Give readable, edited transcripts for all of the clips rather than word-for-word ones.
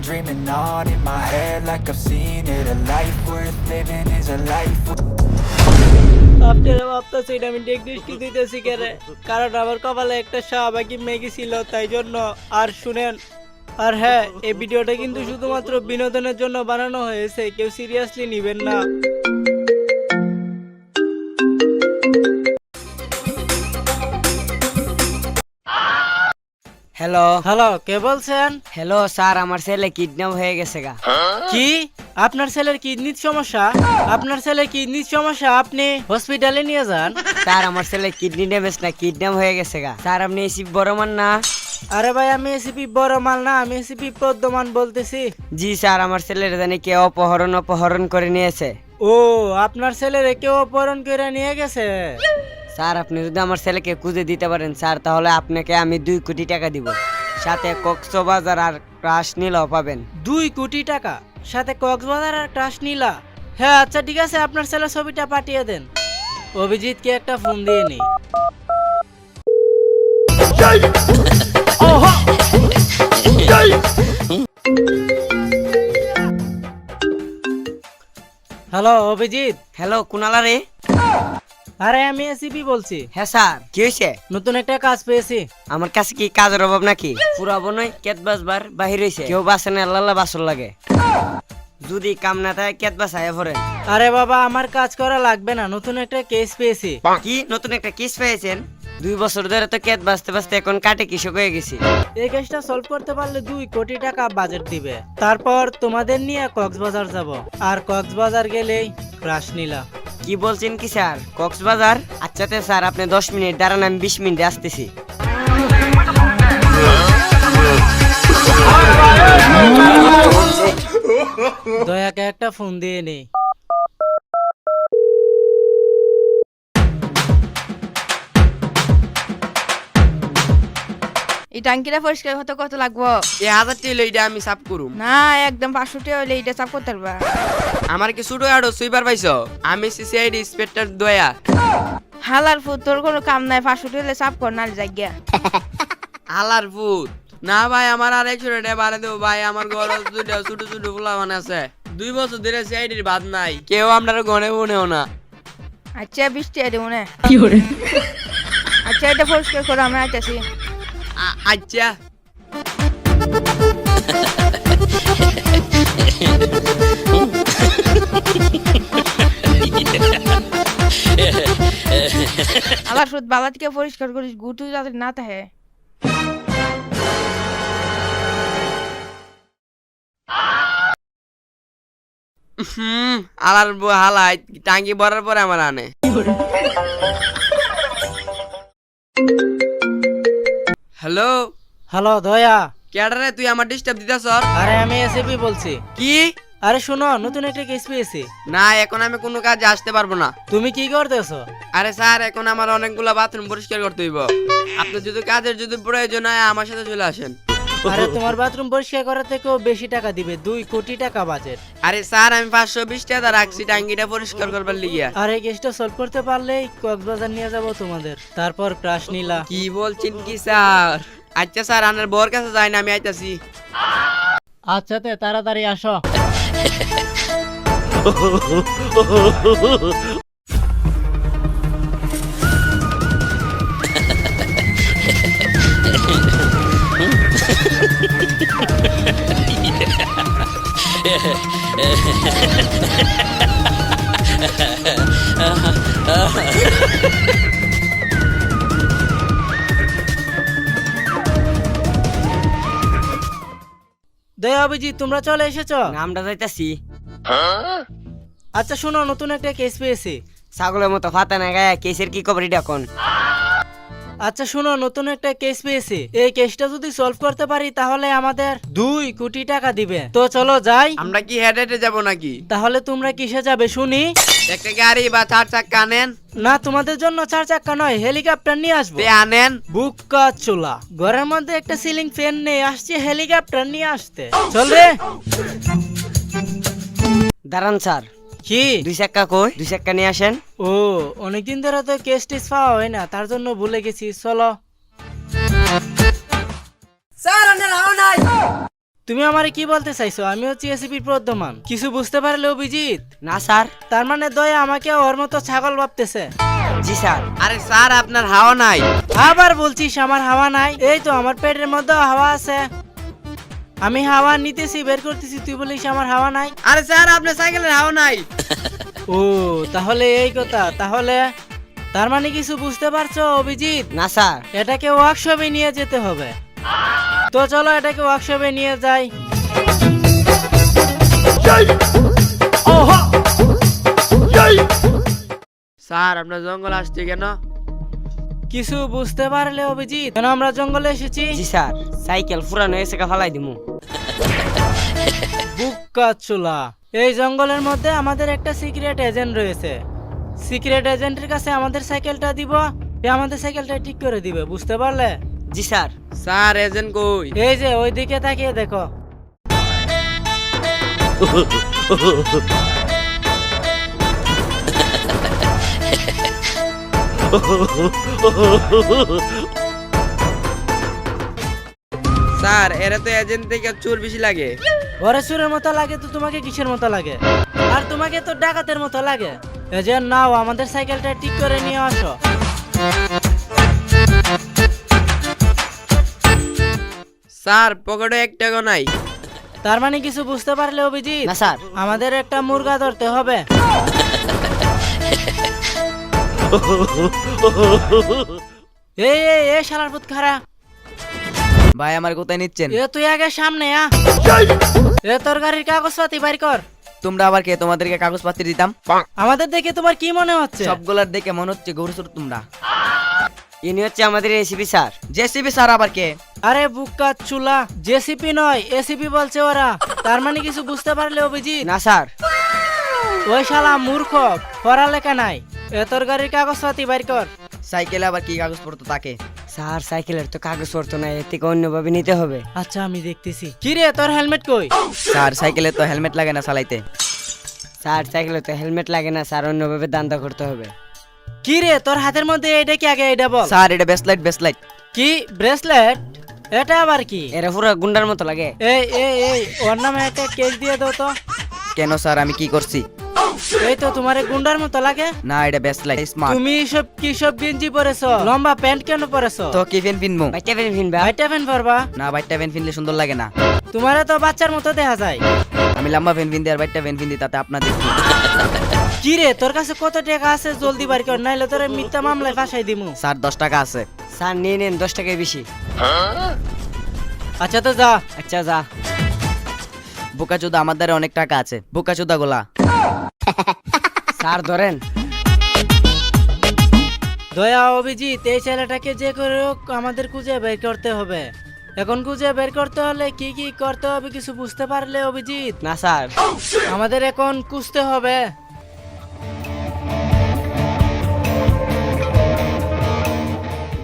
dreaming on in my head like I've seen it. A life worth living is a life আপনারা ভাবতেছেন আমি টেকনিস্ট দিতেছি কেরে, কারণ আমার কপালে একটা শাহবাগী মেগি ছিল তাই জন্য। আর শুনেন, আর হ্যাঁ, এই ভিডিওটা কিন্তু শুধুমাত্র বিনোদনের জন্য বানানো হয়েছে, কেউ সিরিয়াসলি নেবেন না। হ্যালো হ্যালো, কে বলছেন? হ্যালো স্যার, আমার ছেলে কিডন্যাপ হয়ে গেছে গা। কি? আপনার ছেলের কিডনির সমস্যা? আপনার ছেলের কিডনির সমস্যা, আপনি হসপিটালে নিয়ে যান। স্যার, আমার ছেলে কিডনি ড্যামেজ না, কিডন্যাপ হয়ে গেছে গা। স্যার, আপনি এসি বড়মান না? আরে ভাই, আমি এসিপি বড় মাল না, আমি এসিপি পদ্মমান বলতেছি। জি স্যার, আমার ছেলের জানি কেউ অপহরণ করে নিয়েছে। ও, আপনার ছেলের কেউ অপহরণ করে নিয়ে গেছে? স্যার, আপনি যদি আমার ছেলেকে খুঁজে দিতে পারেন স্যার, তাহলে আপনাকে আমি 2 কোটি টাকা দিব, সাথে কক্সবাজার আর ক্রাশ নীলাও পাবেন। 2 কোটি টাকা সাথে কক্সবাজার আর ক্রাশ নীলা? হ্যাঁ আচ্ছা ঠিক আছে, আপনার ছেলের ছবিটা পাঠিয়ে দেন। অভিজিৎকে একটা ফোন দিয়ে নেই। হ্যালো অভিজিৎ। হ্যালো কুনালা রে। আরে আমি এসিপি বলছি। হ্যাঁ স্যার, কি হয়েছে? নতুন একটা কাজ পেয়েছি। আমার কাছে কি কাজের অভাব নাকি? পুরাবো নয়, কেত বাসবার বাহির হয়েছে, কেউ বাসে না, আল্লাহ বাসর লাগে। যদি কাম না থাকে কেত বাস আয়া পড়েন। আরে বাবা, আমার কাজ করা লাগবে না, নতুন একটা কেস পেয়েছি। কি নতুন একটা কেস পেয়েছেন? 2 বছর ধরে তো কেত বাঁচতে বাঁচতে এখন কাটে কৃষক হয়ে গেছি। এই কেসটা সলভ করতে পারলে 2 কোটি টাকা বাজেট দিবে। তারপর তোমাদের নিয়ে কক্সবাজার যাব, আর কক্সবাজার গেলেই ক্রাশ নীলা। কি বলছেন কি স্যার, কক্সবাজার? আচ্ছা তে স্যার, আপনি 10 মিনিট দাঁড়ান, আমি 20 মিনিটে আসতেছি। দয়াকে একটা ফোন দিয়ে নেই। এই টাঙ্কিটা পরিষ্কার হতে কত লাগবো? 1000 টাকা লইডা আমি সাফ করুম। না, একদম 500 টাকা হইলে এটা চাপ করতে পারবা। আমার কি ছোট আড়ো সুইপার পাইছো? আমি সিসিআইডি ইন্সপেক্টর দয়া। হালার ফুট, তোর কোনো কাম নাই, 500 টাকা হইলে চাপ কর, নালে জায়গা। আলার ভূত না ভাই, আমার আর 100 টাকা বাড়া দেবো ভাই। আমার ঘর দুইটা ছোট ছোট ফুলাবান আছে, 2 বছর ধরে সিআইডির বাদ নাই, কেউ আপনার গনে বনেও না। আচ্ছা 20 টাকা দেবো না। আচ্ছা এটা পরিষ্কার করে আমরা আইতাছি। আচ্ছা হালার ফুট বাবা থেকে পরিষ্কার করিস, গুটু যাতে না থাকে। আলার হালাই টাঙ্কি ভরার পরে আমার আনে। হ্যালো হ্যালো দয়া। কেডারে তুই আমার ডিস্টার্ব দিতাছ? আরে আমি এসিপি বলছি। কি? আরে শোনো, নতুন একটা কেস পেয়েছি। না, এখন আমি কোনো কাজে আসতে পারবো না। তুমি কি করতেছো? আরে স্যার, এখন আমার অনেকগুলা বাথরুম পরিষ্কার করতে হইব। আপনি যদি কাজের যদি প্রয়োজন হয় আমার সাথে চলে আসেন। আরে তোমার বাথরুম পরিষ্কার করার থেকেও বেশি টাকা দিবে, 2 কোটি টাকা বাজেট। আরে স্যার, আমি 520 টাকা রাখছি টাঙ্গিটা পরিষ্কার করবার লিগিয়া। আর এই কেসটা সলভ করতে পারলেই কক্সবাজার নিয়ে যাব তোমাদের, তারপর ক্রাশ নীলা। কি বলছেন কি স্যার? আচ্ছা স্যার, আনার বর কাছে যাই না, আমি আইতাছি। আচ্ছা তে তাড়াতাড়ি আসো। দয়া অভিজিৎ, তোমরা চলে এসেছো? নামটা যাইতাছি। আচ্ছা শোনো, নতুন একটা কেস পেয়েছি। ছাগলের মতো ফাতা না গায়ে কেসের কি খবর এটা এখন? আচ্ছা শোনো, নতুন একটা কেস পেয়েছি। এই কেসটা যদি সলভ করতে পারি তাহলে আমাদের 2 কোটি টাকা দিবে। তো চলো যাই। আমরা কি হেড হেডে যাবো নাকি? তাহলে তোমরা কিসে যাবে শুনি? একটা গাড়ি বা 4 চাক্কা আনেন। না, তোমাদের জন্য 4 চাক্কা নয়, হেলিকপ্টার নিয়ে আসবো। তে আনেন। বুকা চোলা, ঘরের মধ্যে একটা সিলিং ফ্যান নেই, আসছে হেলিকপ্টার নিয়ে আসতে। চল রে। দাঁড়ান স্যার, কি? 2 চাক্কা কই? 2 চাক্কা নিয়ে আসেন। ও, অনেকদিন ধরে তো কেস টেস পাওয়া হয় না, তার জন্য ভুলে গেছি। চলো। স্যার, আনে লাও নাই। তুমি আমারে কি বলতে চাইছো? আমি হচ্ছি এসিপির প্রদ্যমান। কিছু বুঝতে পারলে অভিজিৎ? না স্যার। তার মানে দয়া আমাকে ওর মতো ছাগল ভাবতেছে। জি স্যার। আরে স্যার আপনার হাওয়া নাই। আবার বলছিস আমার হাওয়া নাই? এই তো আমার পেটের মধ্যে হাওয়া আছে, আমি হাওয়া নিতেছি, বের করতেছি, তুই বলিস আমার হাওয়া নাই? আরে স্যার আপনার সাইকেলের হাওয়া নাই। ও তাহলে এই কথা। তাহলে তার মানে কিছু বুঝতে পারছো অভিজিৎ? না স্যার। এটাকে ওয়ার্কশপে নিয়ে যেতে হবে। তো চলো এটাকে ওয়ার্কশপে নিয়ে যাই। স্যার আপনার জঙ্গল আসছে কেন? কিছু বুঝতে পারলে অভিজিৎ কেন আমরা জঙ্গলে এসেছি? জি স্যার, সাইকেল পুরানো এসে ফালাই দিমু। বুক্কা চুলা। এই জঙ্গলের মধ্যে আমাদের একটা সিক্রেট এজেন্ট রয়েছে। সিক্রেট এজেন্টের কাছে আমাদের সাইকেলটা দিব, সে আমাদের সাইকেলটা ঠিক করে দিবে, বুঝতে পারলে? জি স্যার। স্যার এজেন্ট কই? এই যে ওই দিকে তাকিয়ে দেখো। স্যার এরা তো এজেন্ট থেকে চোর বেশি লাগে। ওরে সুরের মতো লাগে তো তোমাকে কিসের মতো লাগে? আর তোমাকে তো ডাকাতের মতো লাগে। এজেন্ট নাও, আমাদের সাইকেলটা ঠিক করে নিয়ে আসো। স্যার পকেটে 1 টাকা নাই। তার মানে কিছু বুঝতে পারলে অভিজিৎ? না স্যার। আমাদের একটা মুরগা ধরতে হবে। এই এই এই শালার পুত খারা। ভাই আমার কোথায় নিচ্ছেন? এ তুই আগে সামনে আ। এ তোর গাড়ির কাগজপাতি বাইর কর। তোমরা আবার কে? তোমাদেরকে কাগজপত্র দিতাম। আমাদের দেখে তোমার কি মনে হচ্ছে? সবগুলার দেখে মনে হচ্ছে গরুচুর তোমরা। ইনি হচ্ছে আমাদের এসিপি স্যার। জেসিবি স্যার আবার কে? আরে বুক্কা চুলা, জেসিপি নয় এসিপি বলছে ওরা। তার মানে কিছু বুঝতে পারলে অভিজিৎ? না স্যার। ওই শালা মূর্খ, পড়ালেখা নাই। এ তোর গাড়ির কাগজপাতি বাইর কর। সাইকেলে আবার কি কাগজপত্র থাকে? স্যার সাইকেলের তো কাগজপত্র নাই, এর থেকে অন্যভাবে নিতে হবে। আচ্ছা আমি দেখতেছি। কি রে তোর হেলমেট কই? স্যার সাইকেলে তো হেলমেট লাগে না চালাইতে। স্যার সাইকেলে তো হেলমেট লাগে না স্যার, অন্যভাবে দান্দা করতে হবে। কি রে তোর হাতের মধ্যে এটা কি? আগে এটা বল। স্যার এটা বেসলাইট বেসলাইট। কি ব্রেসলেট? এটা আবার কি? এরা পুরো গুন্ডার মতো লাগে। এই এই এই ওর নামে একটা কেস দিয়ে দাও তো। কেন স্যার আমি কি করছি? এই তো তোমারে গুন্ডার মতো লাগে। না এটা বেসলাইট স্মার্ট। তুমি সব কি সব গেঞ্জি পরেছো, লম্বা প্যান্ট কেন পরেছো? তো কি ফেন পিনবো? বাইটা পেন ফিনবা। ভাইটা প্যান্ট পরবা? না বাইটটা ফেন পিনলে সুন্দর লাগে না। তোমারে তো বাচ্চার মতো দেখা যায়। আমি লম্বা ফেন পিন দিই আর বাইটটা ফেন পিন দিই, তাতে আপনাদের কি? কি রে তোর কাছে কত টাকা আছে? জলদি বাড়ি কর, নাইলে তোরে মিথ্যা মামলায় ফাঁসাই দিমু। স্যার 10 টাকা আছে। স্যার নিয়ে নেন, 10 টাকায় বেশি। আচ্ছা তো যা। আচ্ছা যা। বোকাচোদা আমার দ্বারা অনেক টাকা আছে। বোকাচোদা গোলা। স্যার ধরেন। দয়া অভিজিৎ, এই ছেলেটাকে যে করে হোক আমাদের খুঁজে বের করতে হবে। এখন খুঁজে বের করতে হলে কি কি করতে হবে কিছু বুঝতে পারলে অভিজিৎ? না স্যার। আমাদের এখন খুঁজতে হবে।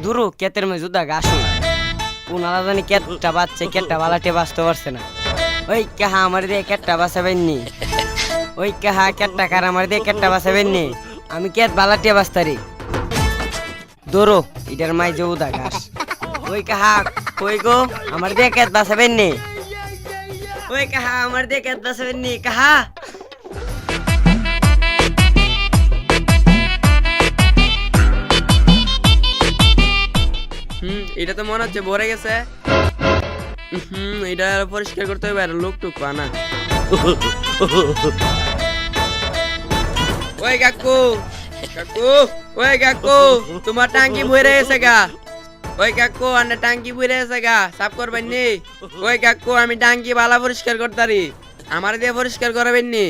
দুরু কেতের মধ্যে জুদা গাছু উনারা জানি কেটটা বাচ্চা, কেটটা বালাটে বাঁচতে পারছে না। ওই কাহা আমার দিয়ে কেটটা বাঁচাবেন নি? ওই কাহা কেটটা কার আমার দিয়ে কেটটা বাঁচাবেন নি? আমি কেট বালাটে বাঁচতারি। দৌড়ো এটার মাই যে উদা ঘাস। ওই কাহা কই গো, আমার দিয়ে কেট বাঁচাবেন নি? ওই কাহা আমার দিয়ে কেট বাঁচাবেন নি? কাহা এটা তো মনে হচ্ছে ভরে গেছে। এটা পরিষ্কার করতে হবে, আর লোক টুক পা না। ওই কাকু কাকু, ওই কাকু তোমার টাঙ্কি ভরে গেছে গা। ওই কাকু আন্না টাঙ্কি ভরে গেছে গা, সাফ করবেন নি? ওই কাকু আমি টাঙ্কি বালা পরিষ্কার করতারি, আমার দিয়ে পরিষ্কার করবেন নি?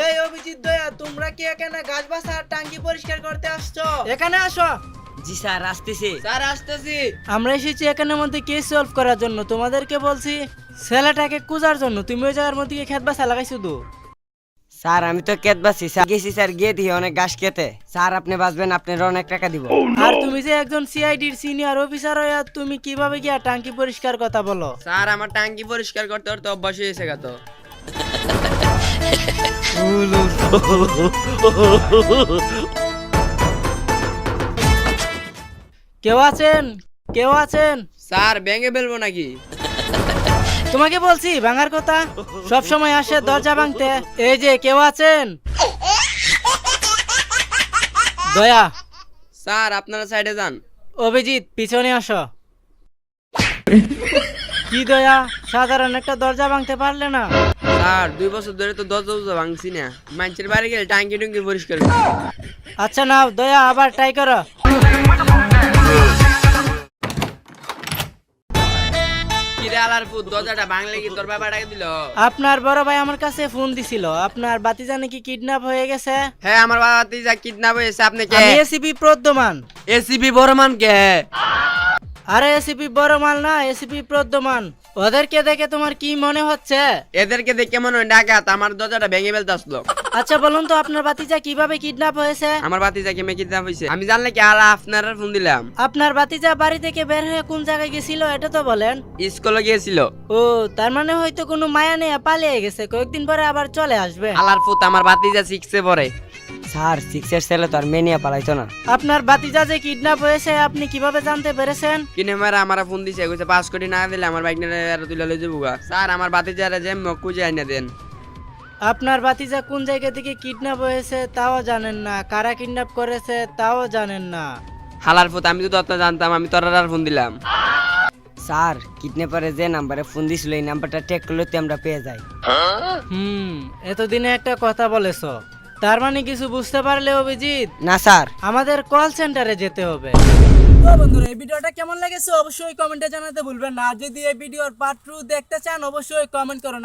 এই অভিজিৎ দয়া, তোমরা কি এখানে গাছ বাসা আর টাঙ্কি পরিষ্কার করতে আসছো? এখানে আসো। জি স্যার আসতেছি। স্যার আসতেছি। আমরা এসেছি এখানের মধ্যে কেস সলভ করার জন্য। তোমাদেরকে বলছি ছেলেটাকে কুজার জন্য। তুমি ওই জায়গার মধ্যে গিয়ে খেত বাসা লাগাইছো তো? স্যার আমি তো কেত বাসি স্যার, গেছি স্যার, গিয়ে দিয়ে অনেক ঘাস খেতে। স্যার আপনি বাঁচবেন, আপনার অনেক টাকা দিব। আর তুমি যে একজন সিআইডির সিনিয়র অফিসার হয়ে তুমি কিভাবে গিয়া টাঙ্কি পরিষ্কার কথা বলো? স্যার আমার টাঙ্কি পরিষ্কার করতে করতে অভ্যাস হয়েছে গা তো। কেউ আছেন? কেউ আছেন? স্যার ভেঙে ফেলবো নাকি? তোমাকে বলছি ভাঙার কথা, সব সময় আসে দরজা ভাঙতে। এই যে কেউ আছেন? দয়া। স্যার আপনারা সাইডে যান। অভিজিৎ পিছনে আসো। কি দয়া, সাধারণ একটা দরজা ভাঙতে পারলে না? স্যার 2 বছর ধরে তো দরজা ভাঙছি না, মানুষের বাড়ি গেলে টাঙ্কি টুঙ্কি পরিষ্কার করি। আচ্ছা নাও দয়া, আবার ট্রাই করো। কিরে আলার পুত, দরজাটা ভাঙলে কি তোর বাবাটাকে দিল? আপনার বড় ভাই আমার কাছে ফোন দিছিল, আপনার বাতিজা নাকি কিডন্যাপ হয়ে গেছে। হ্যাঁ আমার বাবা যা কিডন্যাপ হয়েছে। আপনি কে? আমি এসিপি প্রদ্যমান। এসিপি বড়মান কে? আরে এসিপি বড়মাল না, এসিপি প্রদ্যমান। ওদেরকে দেখে তোমার কি মনে হচ্ছে? এদেরকে দেখে মনে হয় ডাকাত, আমার দরজাটা ভেঙে ফেলতে আসলো। আচ্ছা বলুন তো আপনার বাতিজা কিভাবে কিডন্যাপ হয়েছে? আমার বাতিজাকে মেয়ে কিডন্যাপ হয়েছে, আমি জানলে কি আর আপনারা ফোন দিলাম। আপনার বাতিজা বাড়ি থেকে বের হয়ে কোন জায়গায় গেছিল এটা তো বলেন। স্কুলে গিয়েছিল। ও তার মানে হয়তো কোনো মায়া নেই, পালিয়ে গেছে, কয়েকদিন পরে আবার চলে আসবে। আলার পুত আমার বাতিজা 6 পড়ে। স্যার 6-এর ছেলে তো আর মেনিয়া পালাইতো না। আপনার বাতিজা যে কিডন্যাপ হয়েছে আপনি কিভাবে জানতে পেরেছেন? কিনে মারা আমার ফোন দিছে, কইছে 5 কোটি না দিলে আমার বাইক নিয়ে আর তুলে লই যাবো গা। স্যার আমার বাতিজারে যে খুঁজে আইনা দেন। আপনার বাতিজা কোন জায়গা থেকে কিডন্যাপ হয়েছে তাও জানেন না, কারা কিডন্যাপ করেছে তাও জানেন না। হালার পুত, আমি তো তত জানতাম, আমি তোর আর ফোন দিলাম। স্যার কিডন্যাপারে যে নাম্বারে ফোন দিছিল এই নাম্বারটা ট্যাগ করলে তো আমরা পেয়ে যাই। এতদিনে একটা কথা বলেছো, তার মানে কিছু বুঝতে পারলে অভিজিৎ? না স্যার। আমাদের কল সেন্টারে যেতে হবে। তো বন্ধুরা এই ভিডিওটা কেমন লেগেছে অবশ্যই কমেন্টে জানাতে ভুলবেন না। আর যদি এই ভিডিওর পার্ট 2 দেখতে চান অবশ্যই কমেন্ট করুন।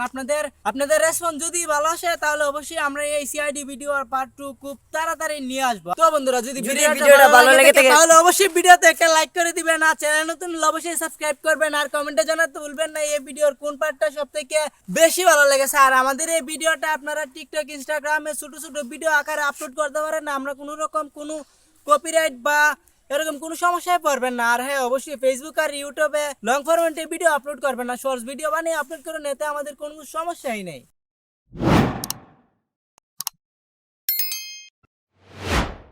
আপনাদের রেসপন্স যদি ভালো আসে তাহলে অবশ্যই আমরা এই সিআইডি ভিডিওর পার্ট 2 খুব তাড়াতাড়ি নিয়ে আসবো। তো বন্ধুরা যদি ভিডিওটা ভালো লেগে থাকে তাহলে অবশ্যই ভিডিওতে একটা লাইক করে দিবেন, আর চ্যানেল নতুন হলে অবশ্যই সাবস্ক্রাইব করবেন, আর কমেন্টে জানাতে ভুলবেন না এই ভিডিওর কোন পার্টটা সবথেকে বেশি ভালো লেগেছে। আর আমাদের এই ভিডিওটা আপনারা টিকটক ইনস্টাগ্রামে ছোট ছোট ভিডিও আকারে আপলোড করতে পারেন না, আমরা কোনো রকম কোনো কপিরাইট বা এরকম কোনো সমস্যায় পড়বেন না। আর হ্যাঁ অবশ্যই ফেসবুক আর ইউটিউবে লং ফরম্যাটে ভিডিও আপলোড করবেন না, শর্টস ভিডিও বানিয়ে আপলোড করুন, এতে আমাদের কোনো সমস্যাই নেই।